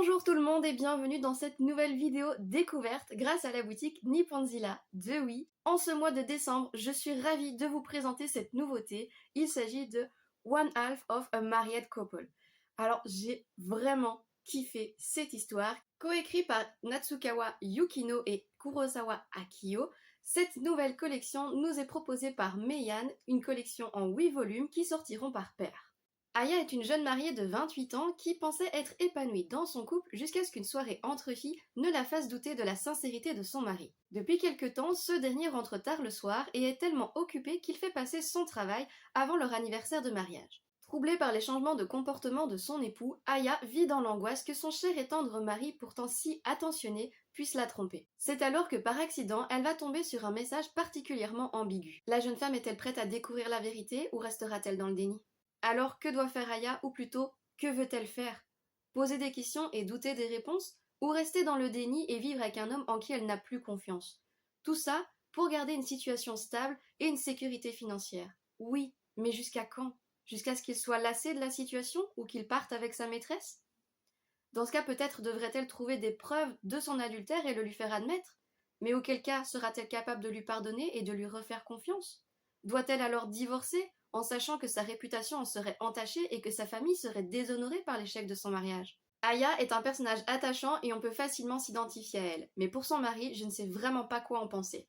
Bonjour tout le monde et bienvenue dans cette nouvelle vidéo découverte grâce à la boutique Nipponzilla de Oui. En ce mois de décembre, je suis ravie de vous présenter cette nouveauté. Il s'agit de One Half of a Married Couple. Alors j'ai vraiment kiffé cette histoire. Coécrite par Natsukawa Yukino et Kurosawa Akio, cette nouvelle collection nous est proposée par Meian, une collection en 8 volumes qui sortiront par paire. Aya est une jeune mariée de 28 ans qui pensait être épanouie dans son couple jusqu'à ce qu'une soirée entre filles ne la fasse douter de la sincérité de son mari. Depuis quelque temps, ce dernier rentre tard le soir et est tellement occupé qu'il fait passer son travail avant leur anniversaire de mariage. Troublée par les changements de comportement de son époux, Aya vit dans l'angoisse que son cher et tendre mari, pourtant si attentionné, puisse la tromper. C'est alors que par accident, elle va tomber sur un message particulièrement ambigu. La jeune femme est-elle prête à découvrir la vérité ou restera-t-elle dans le déni ? Alors que doit faire Aya, ou plutôt, que veut-elle faire? Poser des questions et douter des réponses? Ou rester dans le déni et vivre avec un homme en qui elle n'a plus confiance? Tout ça pour garder une situation stable et une sécurité financière. Oui, mais jusqu'à quand? Jusqu'à ce qu'il soit lassé de la situation ou qu'il parte avec sa maîtresse? Dans ce cas, peut-être devrait-elle trouver des preuves de son adultère et le lui faire admettre? Mais auquel cas sera-t-elle capable de lui pardonner et de lui refaire confiance? Doit-elle alors divorcer en sachant que sa réputation en serait entachée et que sa famille serait déshonorée par l'échec de son mariage? Aya est un personnage attachant et on peut facilement s'identifier à elle, mais pour son mari, je ne sais vraiment pas quoi en penser.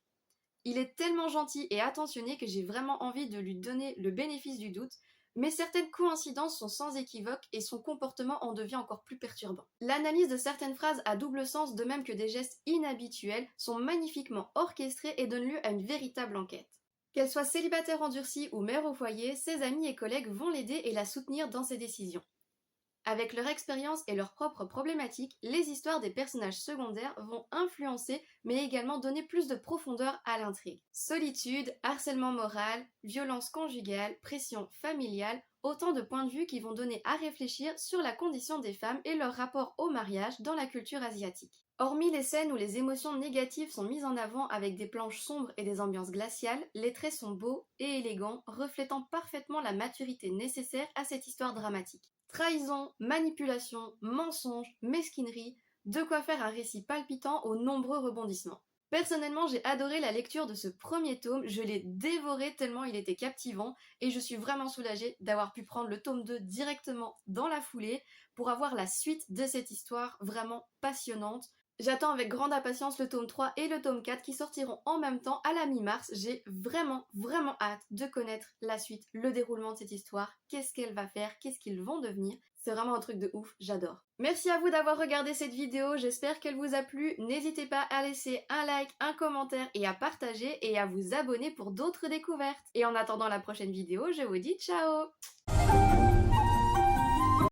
Il est tellement gentil et attentionné que j'ai vraiment envie de lui donner le bénéfice du doute, mais certaines coïncidences sont sans équivoque et son comportement en devient encore plus perturbant. L'analyse de certaines phrases à double sens, de même que des gestes inhabituels, sont magnifiquement orchestrés et donnent lieu à une véritable enquête. Qu'elle soit célibataire endurcie ou mère au foyer, ses amis et collègues vont l'aider et la soutenir dans ses décisions. Avec leur expérience et leurs propres problématiques, les histoires des personnages secondaires vont influencer mais également donner plus de profondeur à l'intrigue. Solitude, harcèlement moral, violence conjugale, pression familiale, autant de points de vue qui vont donner à réfléchir sur la condition des femmes et leur rapport au mariage dans la culture asiatique. Hormis les scènes où les émotions négatives sont mises en avant avec des planches sombres et des ambiances glaciales, les traits sont beaux et élégants, reflétant parfaitement la maturité nécessaire à cette histoire dramatique. Trahison, manipulation, mensonge, mesquinerie, de quoi faire un récit palpitant aux nombreux rebondissements. Personnellement, j'ai adoré la lecture de ce premier tome, je l'ai dévoré tellement il était captivant et je suis vraiment soulagée d'avoir pu prendre le tome 2 directement dans la foulée pour avoir la suite de cette histoire vraiment passionnante. J'attends avec grande impatience le tome 3 et le tome 4 qui sortiront en même temps à la mi-mars. J'ai vraiment hâte de connaître la suite, le déroulement de cette histoire, qu'est-ce qu'elle va faire, qu'est-ce qu'ils vont devenir. C'est vraiment un truc de ouf, j'adore. Merci à vous d'avoir regardé cette vidéo, j'espère qu'elle vous a plu. N'hésitez pas à laisser un like, un commentaire et à partager et à vous abonner pour d'autres découvertes. Et en attendant la prochaine vidéo, je vous dis ciao!